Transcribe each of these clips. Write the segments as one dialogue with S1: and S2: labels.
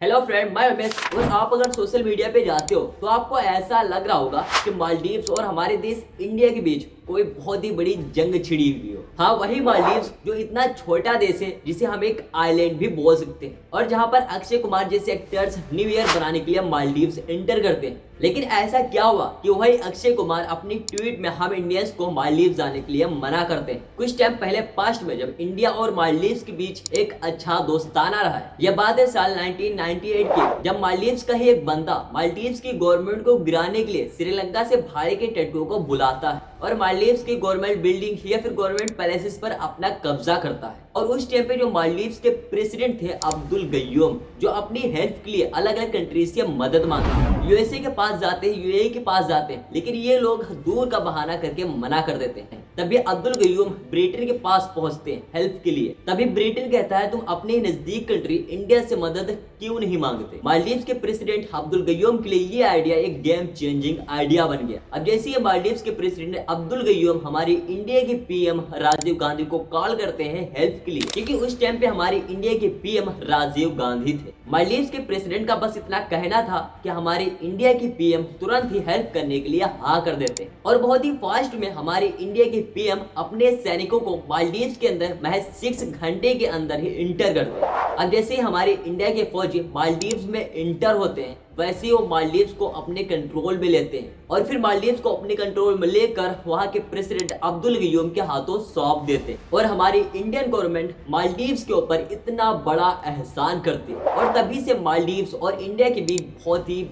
S1: Hello friend, मैं उमेश। और आप अगर सोशल मीडिया पे जाते हो तो आपको ऐसा लग रहा होगा कि मालदीव्स और हमारे देश इंडिया के बीच कोई बहुत ही बड़ी जंग छिड़ी हुई हो। हाँ, वही मालदीव्स जो इतना छोटा देश है जिसे हम एक आइलैंड भी बोल सकते हैं, और जहाँ पर अक्षय कुमार जैसे एक्टर्स न्यू ईयर बनाने के लिए मालदीव्स एंटर करते हैं। लेकिन ऐसा क्या हुआ कि वही अक्षय कुमार अपनी ट्वीट में हम इंडियंस को मालदीव्स जाने के लिए मना करते हैं। कुछ टाइम पहले पास्ट में जब इंडिया और मालदीव्स के बीच एक अच्छा दोस्ताना रहा है। यह बात है साल 1998 की, जब मालदीव्स का ही एक बंदा मालदीव्स की गवर्नमेंट को गिराने के लिए श्रीलंका से भाड़े के टैटू को बुलाता है और मालदीव्स की गवर्नमेंट बिल्डिंग या फिर गवर्नमेंट पैलेसेस पर अपना कब्जा करता है। और उस टाइम पे जो मालदीव्स के प्रेसिडेंट थे अब्दुल गयूम, जो अपनी हेल्प के लिए अलग अलग कंट्रीज से मदद मांगते हैं, यूएसए के पास जाते हैं, यूएई के पास जाते हैं, लेकिन ये लोग दूर का बहाना करके मना कर देते हैं। तभी अब्दुल गयूम ब्रिटेन के पास पहुंचते हैं हेल्प के लिए। तभी ब्रिटेन कहता है, तुम अपने नजदीक कंट्री इंडिया से मदद क्यों नहीं मांगते। मालदीव्स के प्रेसिडेंट अब्दुल गयूम के लिए ये आइडिया एक गेम चेंजिंग आइडिया बन गया। अब जैसे ही मालदीव्स के प्रेसिडेंट अब्दुल गयूम हमारी इंडिया के पीएम राजीव गांधी को कॉल करते हैं हेल्प के लिए, क्योंकि उस टाइम पे हमारी इंडिया के पीएम राजीव गांधी थे। मालदीव्स के प्रेसिडेंट का बस इतना कहना था कि हमारे इंडिया के पीएम तुरंत ही हेल्प करने के लिए हाँ कर देते, और बहुत ही फास्ट में हमारे इंडिया के पीएम अपने सैनिकों को मालदीव्स के अंदर महज 6 घंटे के अंदर ही इंटर करते हैं। अब जैसे ही हमारे इंडिया के फौजी मालदीव्स में इंटर होते हैं, वैसे ही वो मालदीव्स को अपने कंट्रोल में लेते हैं, और फिर मालदीव्स को अपने कंट्रोल में लेकर वहां के प्रेसिडेंट अब्दुल गयूम के हाथों सौंप देते हैं। और हमारी इंडियन गवर्नमेंट मालदीव्स के ऊपर इतना बड़ा एहसान करती है, और तभी से मालदीव्स और इंडिया के बीच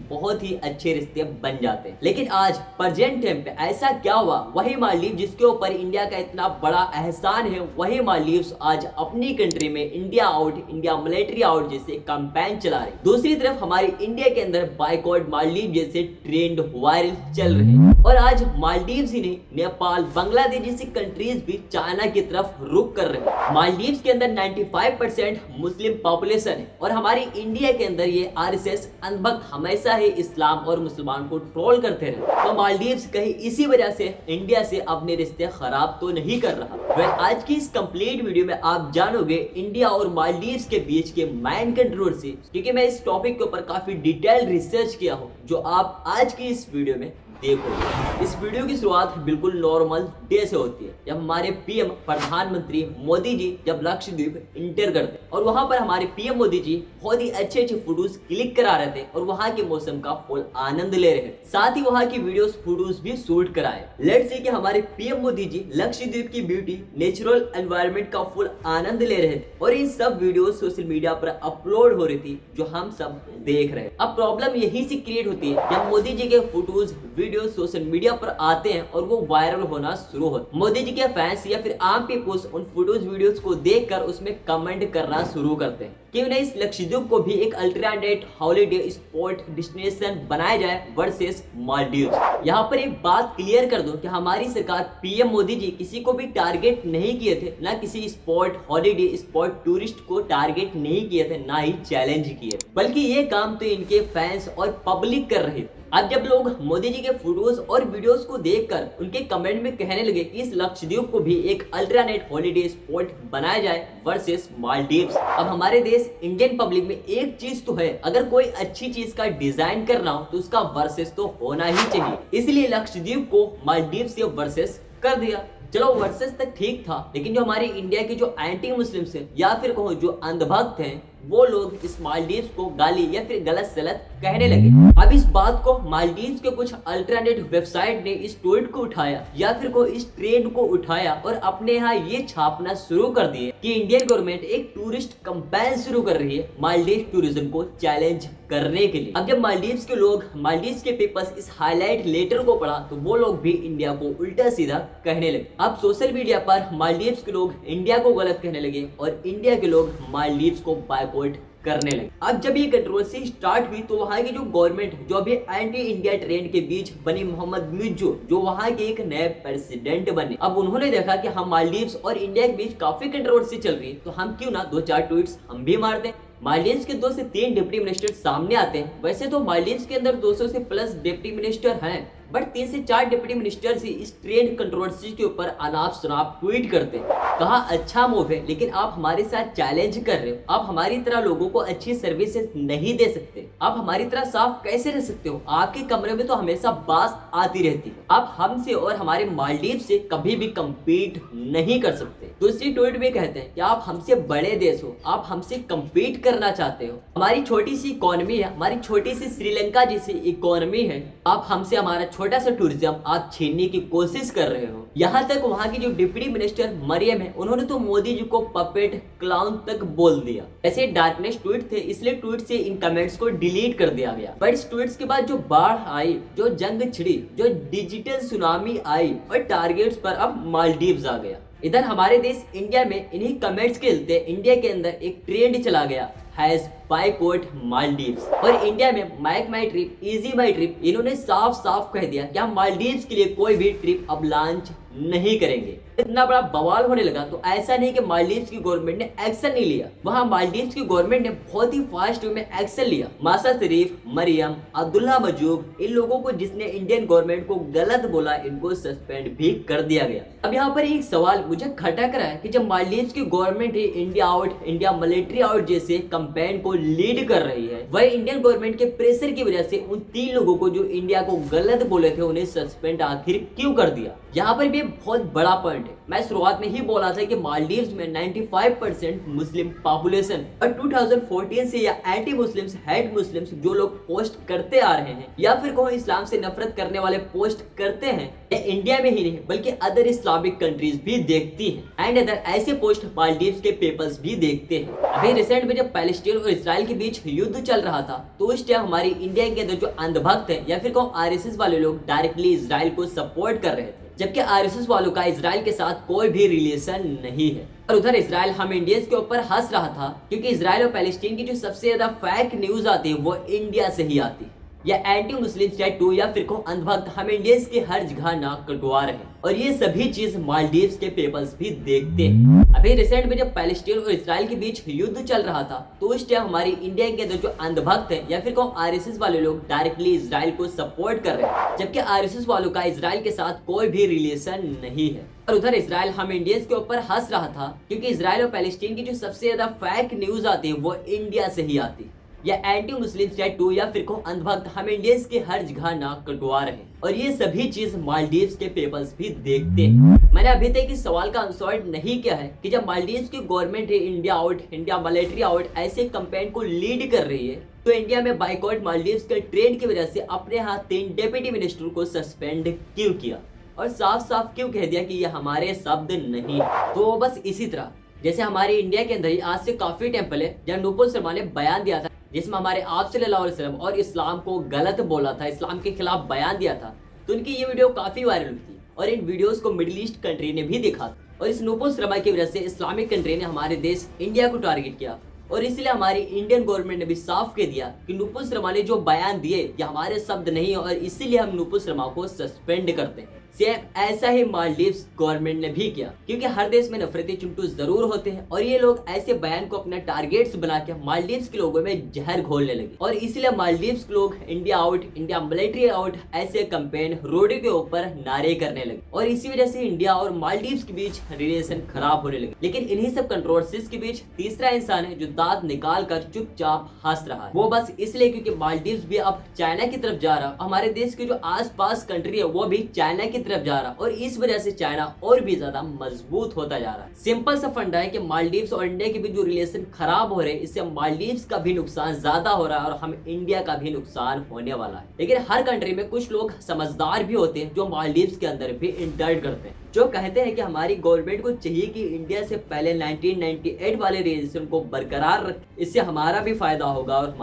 S1: बहुत ही अच्छे रिश्ते बन जाते हैं। लेकिन आज प्रेजेंट टाइम पे ऐसा क्या हुआ, वही मालदीव जिसके ऊपर इंडिया का इतना बड़ा एहसान है, वही मालदीव्स आज अपनी कंट्री में India out, India military out जैसे कैंपेन चला रही। दूसरी तरफ हमारी इंडिया के बाइकॉट मालदीव जैसे ट्रेंड वायरल चल रहे हैं, और आज मालदीव्स ही नहीं, नेपाल, बांग्लादेश जैसी कंट्रीज भी चाइना की तरफ रुख कर रहे हैं। मालदीव्स के अंदर 95% मुस्लिम पॉपुलेशन है, और हमारी इंडिया के अंदर ये आरएसएस अंधभक्त हमेशा ही इस्लाम और मुसलमान को ट्रोल करते रहे। तो मालदीव्स कहीं इसी वजह से इंडिया से अपने रिश्ते खराब तो नहीं कर रहा। आज की इस कंप्लीट वीडियो में आप जानोगे इंडिया और मालदीव्स के बीच के मेन कंट्रोवर्सी, क्योंकि मैं इस टॉपिक के ऊपर काफी डिटेल रिसर्च किया हूं, जो आप आज की इस वीडियो में देखो। इस वीडियो की शुरुआत बिल्कुल नॉर्मल डे से होती है, जब हमारे पीएम प्रधानमंत्री मोदी जी जब लक्षद्वीप इंटर करते हैं, और वहां पर हमारे पीएम मोदी जी बहुत ही अच्छे फोटोज क्लिक करा रहे थे, और वहां के मौसम का फुल आनंद ले रहे थे, साथ ही वहां की वीडियोस फोटोज भी शूट कराए। लेट्स से कि हमारे पीएम मोदी जी लक्षद्वीप की ब्यूटी, नेचुरल एनवायरनमेंट का फुल आनंद ले रहे थे, और इन सब वीडियो सोशल मीडिया पर अपलोड हो रही थी, जो हम सब देख रहे हैं। अब प्रॉब्लम यही से क्रिएट होती है जब मोदी जी के फोटोज वीडियो सोशल मीडिया पर आते हैं और वो वायरल होना शुरू होता है। मोदी जी के फैंस या फिर आम पीपल्स उन फोटोज वीडियोस को देखकर उसमें कमेंट करना शुरू करते हैं कि उन्हें इस लक्षद्वीप को भी एक अल्टरनेट हॉलिडे स्पॉट डेस्टिनेशन बनाया जाए वर्सेस मालदीव्स। यहाँ पर एक बात क्लियर कर दूं कि हमारी सरकार पीएम मोदी जी किसी को भी टारगेट नहीं किए थे, ना किसी स्पॉट हॉलिडे स्पॉट टूरिस्ट को टारगेट नहीं किए थे, ना ही चैलेंज किए, बल्कि ये काम तो इनके फैंस और पब्लिक कर रहे थे। अब जब लोग मोदी जी के फोटोज और वीडियोस को देखकर उनके कमेंट में कहने लगे कि इस लक्षद्वीप को भी एक अल्टरनेट हॉलिडे स्पॉट बनाया जाए वर्सेस मालदीव्स। अब हमारे देश इंडियन पब्लिक में एक चीज तो है, अगर कोई अच्छी चीज का डिजाइन करना हो तो उसका वर्सेस तो होना ही चाहिए, इसलिए लक्षद्वीप को मालदीव से वर्सेस कर दिया। चलो वर्सेस तक ठीक था, लेकिन जो हमारी इंडिया के जो एंटी मुस्लिम्स हैं या फिर कहो जो अंधभक्त हैं, वो लोग इस मालदीव्स को गाली या फिर गलत सलत कहने लगे। अब इस बात को मालदीव्स के कुछ अल्टरनेट वेबसाइट ने इस ट्वीट को उठाया या फिर को इस ट्रेंड को उठाया और अपने यहाँ ये छापना शुरू कर दिए कि इंडियन गवर्नमेंट एक टूरिस्ट कैंपेन शुरू कर रही है मालदीव टूरिज्म को चैलेंज करने के लिए। अब जब मालदीव्स के लोग, मालदीव्स के पीपल्स इस हाईलाइट लेटर को पढ़ा, तो वो लोग भी इंडिया को उल्टा सीधा कहने लगे। अब सोशल मीडिया पर मालदीव्स के लोग इंडिया को गलत कहने लगे और इंडिया के लोग मालदीव्स को बायकॉट करने लगे। अब जब ये कंट्रोवर्सी स्टार्ट हुई तो वहां की जो गवर्नमेंट, जो अभी एंटी इंडिया ट्रेंड के बीच बनी, मोहम्मद मिर्जो, जो वहां के एक नए प्रेसिडेंट बने, अब उन्होंने देखा कि हम मालदीव्स और इंडिया के बीच काफी कंट्रोवर्सी चल रही है, तो हम क्यों ना 2-4 ट्वीट्स हम भी मार दें। मालदीव्स के 2 से 3 डिप्टी मिनिस्टर सामने आते हैं। वैसे तो मालदीव्स के अंदर 200 से प्लस डिप्टी मिनिस्टर हैं, बट 3 से 4 डिप्टी मिनिस्टर्स ही इस ट्रेड कंट्रोवर्सी के ऊपर अनाप शनाप ट्वीट करते हैं। कहा अच्छा मूव है, लेकिन आप हमारे साथ चैलेंज कर रहे हो। आप हमारी तरह लोगों को अच्छी सर्विसेज नहीं दे सकते। आप हमारी तरह साफ कैसे रह सकते हो? आपके कमरे में तो हमेशा बास आती रहती है। आप हमसे और हमारे मालदीव से कभी भी कम्पीट नहीं कर सकते। दूसरी ट्वीट में कहते हैं कि आप हमसे बड़े देश हो, आप हमसे कम्पीट करना चाहते हो। हमारी छोटी सी इकोनॉमी है, हमारी छोटी सी श्रीलंका जैसी इकोनॉमी है। आप हमसे हमारा छोटा सा टूरिज्म आप छीनने की कोशिश कर रहे हो। यहाँ तक वहाँ की जो डिप्टी मिनिस्टर मरियम है, उन्होंने तो मोदी जी को पपेट क्लाउन तक बोल दिया। ऐसे डार्कनेस ट्वीट थे, इसलिए ट्वीट से इन कमेंट्स को डिलीट कर दिया गया। बट इस ट्वीट्स के बाद जो बाढ़ आई, जो जंग छिड़ी, जो डिजिटल सुनामी आई और टारगेट्स पर अब मालदीव्स आ गया। इधर हमारे देश इंडिया में इन्हीं कमेंट्स के चलते इंडिया के अंदर एक ट्रेंड चला गया, हैज बायकॉट मालदीव्स। और इंडिया में मेक माई ट्रिप, इजी माई ट्रिप, इन्होंने साफ साफ कह दिया कि हम मालदीव्स के लिए कोई भी ट्रिप अब लॉन्च नहीं करेंगे। इतना बड़ा बवाल होने लगा तो ऐसा नहीं कि मालदीव्स की गवर्नमेंट ने एक्शन नहीं लिया। वहां मालदीव्स की गवर्नमेंट ने बहुत ही फास्ट वे में एक्शन लिया। मासा शरीफ, मरियम, अब्दुल्ला मजूब, इन लोगों को जिसने इंडियन गवर्नमेंट को गलत बोला, इनको सस्पेंड भी कर दिया गया। अब यहाँ पर एक सवाल मुझे खटक रहा है कि जब मालदीव्स की गवर्नमेंट ही India out, India military out जैसे कैंपेन को लीड कर रही है, वह इंडियन गवर्नमेंट के प्रेशर की वजह से उन 3 लोगों को जो इंडिया को गलत बोले थे उन्हें सस्पेंड आखिर क्यों कर दिया? यहाँ पर भी बहुत बड़ा पॉइंट है। मैं शुरुआत में ही बोला था कि मालदीव्स में 95% मुस्लिम पॉपुलेशन, और 2014 से या एंटी मुस्लिम्स, हेड मुस्लिम्स जो लोग पोस्ट करते आ रहे हैं या फिर कहो इस्लाम से नफरत करने वाले पोस्ट करते हैं, ये इंडिया में ही नहीं बल्कि अदर इस्लामिक कंट्रीज भी देखती हैं एंड अदर ऐसे पोस्ट मालदीव्स के पेपर्स भी देखते हैं। अभी रिसेंट में जब पैलेस्टीन और इसराइल के बीच युद्ध चल रहा था तो उस टाइम हमारी इंडिया के अंदर जो अंधभक्त है या फिर कहो आरएसएस वाले लोग डायरेक्टली इसराइल को सपोर्ट कर रहे थे, जबकि आरएसएस वालों का इसराइल के साथ कोई भी रिलेशन नहीं है। और उधर इसराइल हम इंडियंस के ऊपर हंस रहा था क्योंकि इसराइल और पैलेस्टीन की जो सबसे ज्यादा फेक न्यूज आती है वो इंडिया से ही आती है। या एंटी मुस्लिम टैटू या फिर को अंधभक्त हम इंडियंस के हर जगह नाक कटवा रहे हैं, और ये सभी चीज मालदीव्स के पेपर्स भी देखते हैं। अभी रिसेंट में जब पैलेस्टीन और इसराइल के बीच युद्ध चल रहा था तो उस टाइम हमारी इंडिया के अंदर जो अंधभक्त है या फिर को आरएसएस वाले लोग डायरेक्टली इसराइल को सपोर्ट कर रहे हैं, जबकि आरएसएस वालों का इसराइल के साथ कोई भी रिलेशन नहीं है। और उधर इसराइल हम इंडियंस के ऊपर हंस रहा था क्योंकि इसराइल और पैलेस्टीन की जो सबसे ज्यादा फेक न्यूज आती है वो इंडिया से ही आती है। या एंटी मुस्लिम टैटू या फिर को अंधभक्त हम इंडियंस के हर जगह नाक कटवा रहे हैं, और ये सभी चीज मालदीव्स के पेपर्स भी देखते हैं। मैंने अभी तक इस सवाल का आंसर नहीं किया है कि जब मालदीव्स की गवर्नमेंट है India out, India military out ऐसे कैंपेन को लीड कर रही है, तो इंडिया में बाइकॉट मालदीव्स के ट्रेंड की वजह से अपने यहाँ 3 डिप्टी मिनिस्टर को सस्पेंड क्यों किया और साफ साफ क्यों कह दिया कि ये हमारे शब्द नहीं है। तो बस इसी तरह जैसे हमारे इंडिया के अंदर ही आज से काफी टेम्पल है जहाँ नूपुर शर्मा ने बयान दिया था जिसमें हमारे आप सल्लल्लाहु अलैहि वसल्लम और इस्लाम को गलत बोला था, इस्लाम के खिलाफ बयान दिया था, तो उनकी ये वीडियो काफी वायरल हुई थी और इन वीडियोस को मिडिल ईस्ट कंट्री ने भी देखा था, और इस नूपुर शर्मा की वजह से इस्लामिक कंट्री ने हमारे देश इंडिया को टारगेट किया, और इसलिए हमारी इंडियन गवर्नमेंट ने भी साफ कह दिया कि नूपुर शर्मा ने जो बयान दिए ये हमारे शब्द नहीं, और इसीलिए हम नूपुर शर्मा को सस्पेंड करते हैं। सेम ऐसा ही मालदीव्स गवर्नमेंट ने भी किया, क्योंकि हर देश में नफरती चिंटू जरूर होते हैं और ये लोग ऐसे बयान को अपना टारगेट्स बना के मालदीव्स के लोगों में जहर घोलने लगे, और इसलिए मालदीव्स के लोग India out, India military out ऐसे कैंपेन रोड के ऊपर नारे करने लगे, और इसी वजह से इंडिया और मालदीव्स के बीच रिलेशन खराब होने लगे। लेकिन इन्हीं सब कंट्रोवर्सीज के बीच तीसरा इंसान है जो दांत निकाल कर चुपचाप हंस रहा है, वो बस इसलिए क्योंकि मालदीव्स भी अब चाइना की तरफ जा रहा, हमारे देश के जो आस कंट्री है वो भी चाइना की तरफ जा रहा, और इस वजह से चाइना और भी ज्यादा मजबूत होता जा रहा है। सिंपल सा फंडा है कि मालदीव्स और इंडिया के बीच जो रिलेशन खराब हो रहे हैं इससे मालदीव्स का भी नुकसान ज्यादा हो रहा है और हम इंडिया का भी नुकसान होने वाला है। लेकिन हर कंट्री में कुछ लोग समझदार भी होते हैं जो मालदीव्स के अंदर भी इंटर्ड करते हैं, जो कहते हैं कि हमारी गवर्नमेंट को चाहिए कि इंडिया से पहले 1998 वाले रिलेशन को बरकरार रखे, इससे हमारा भी फायदा होगा और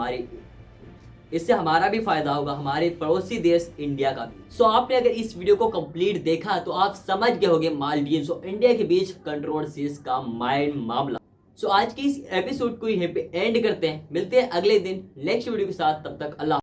S1: हमारे पड़ोसी देश इंडिया का भी। सो आपने अगर इस वीडियो को कंप्लीट देखा तो आप समझ गए होंगे मालदीव्स और इंडिया के बीच कंट्रोवर्सीज का माइंड मामला। सो आज की इस एपिसोड को यहीं पे एंड करते हैं, मिलते हैं अगले दिन नेक्स्ट वीडियो के साथ, तब तक अल्लाह।